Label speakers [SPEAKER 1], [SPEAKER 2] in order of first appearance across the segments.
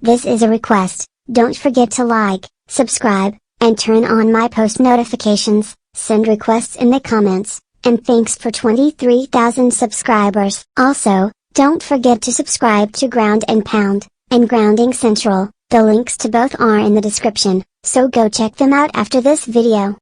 [SPEAKER 1] This is a request. Don't forget to like, subscribe, and turn on my post notifications. Send requests in the comments, and thanks for 23,000 subscribers. Also, don't forget to subscribe to Ground and Pound, and Grounding Central. The links to both are in the description, so go check them out after this video.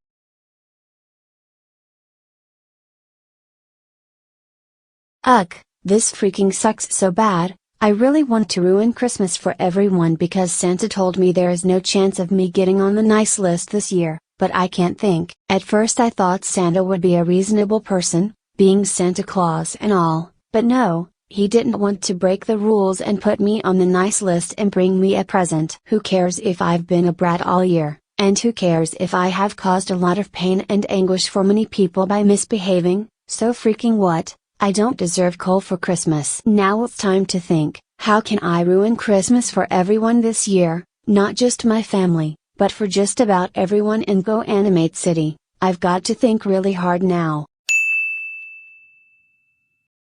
[SPEAKER 2] Ugh, this freaking sucks so bad. I really want to ruin Christmas for everyone because Santa told me there is no chance of me getting on the nice list this year, but I can't think. At first I thought Santa would be a reasonable person, being Santa Claus and all, but no, he didn't want to break the rules and put me on the nice list and bring me a present. Who cares if I've been a brat all year, and who cares if I have caused a lot of pain and anguish for many people by misbehaving? So freaking what? I don't deserve coal for Christmas. Now it's time to think, how can I ruin Christmas for everyone this year, not just my family, but for just about everyone in Go Animate City? I've got to think really hard now.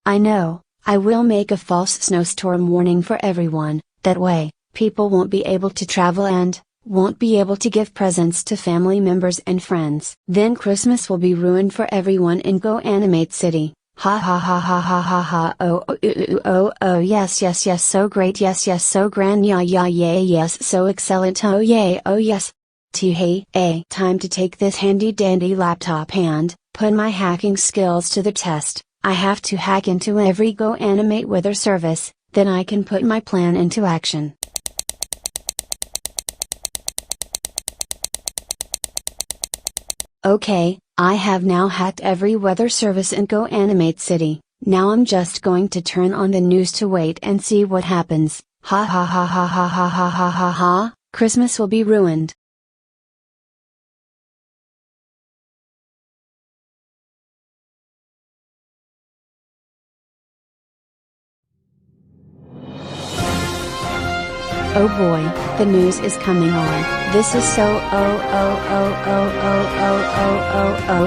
[SPEAKER 2] I know, I will make a false snowstorm warning for everyone, that way, people won't be able to travel and won't be able to give presents to family members and friends. Then Christmas will be ruined for everyone in Go Animate City. Ha ha ha ha ha ha ha. Oh yes yes yes, so great, yes yes, so grand, yeah yeah yeah yes, so excellent, oh yay, oh yes. Time to take this handy dandy laptop and put my hacking skills to the test. I have to hack into every Go Animate weather service, then I can put my plan into action. Okay, I have now hacked every weather service in Go Animate City. Now I'm just going to turn on the news to wait and see what happens. Ha ha ha ha ha ha ha ha ha ha, Christmas will be ruined. Oh boy, the news is coming on. This is so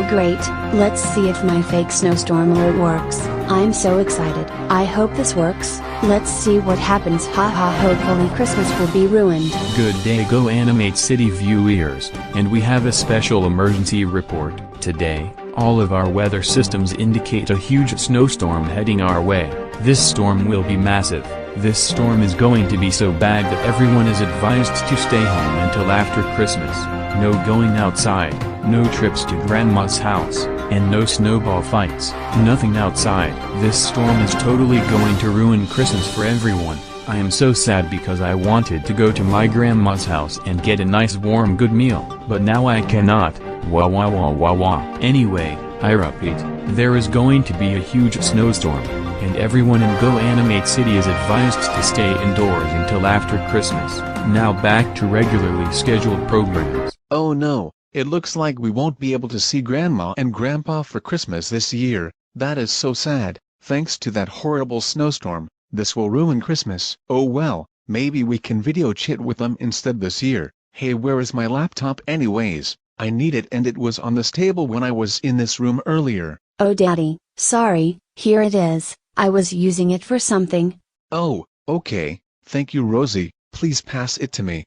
[SPEAKER 2] great. Let's see if my fake snowstorm alert works. I'm so excited. I hope this works. Let's see what happens. Haha, hopefully Christmas will be ruined.
[SPEAKER 3] Good day Go Animate City viewers, and we have a special emergency report. Today, all of our weather systems indicate a huge snowstorm heading our way. This storm will be massive. This storm is going to be so bad that everyone is advised to stay home until after Christmas. No going outside, no trips to grandma's house, and no snowball fights. Nothing outside. This storm is totally going to ruin Christmas for everyone. I am so sad because I wanted to go to my grandma's house and get a nice warm good meal, but now I cannot. Wah wah wah wah wah. Anyway, I repeat, there is going to be a huge snowstorm, and everyone in Go Animate City is advised to stay indoors until after Christmas. Now back to regularly scheduled programs.
[SPEAKER 4] Oh no, it looks like we won't be able to see Grandma and Grandpa for Christmas this year. That is so sad. Thanks to that horrible snowstorm, this will ruin Christmas. Oh well, maybe we can video chat with them instead this year. Hey, where is my laptop anyways? I need it and it was on this table when I was in this room earlier.
[SPEAKER 2] Oh daddy, sorry, here it is. I was using it for something.
[SPEAKER 4] Oh, okay, thank you Rosie, please pass it to me.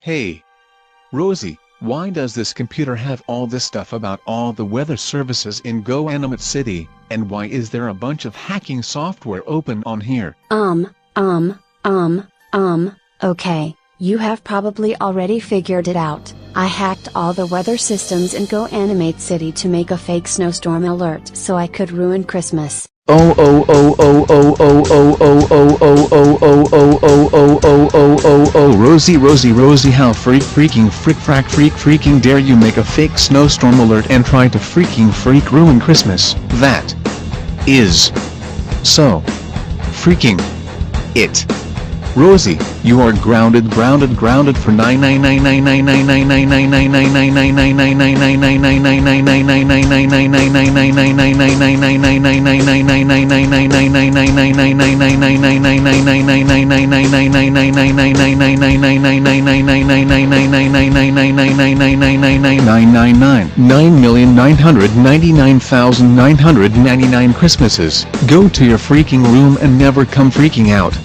[SPEAKER 4] Hey, Rosie, why does this computer have all this stuff about all the weather services in Go Animate City, and why is there a bunch of hacking software open on here?
[SPEAKER 2] Okay, you have probably already figured it out. I hacked all the weather systems in Go Animate City to make a fake snowstorm alert so I could ruin Christmas.
[SPEAKER 4] Rosie, how freaking dare you make a fake snowstorm alert and try to freak ruin Christmas. That is so freaking it. Rosie, you are grounded for 9,999,999,999 Christmases. Go to your freaking room and never come freaking out.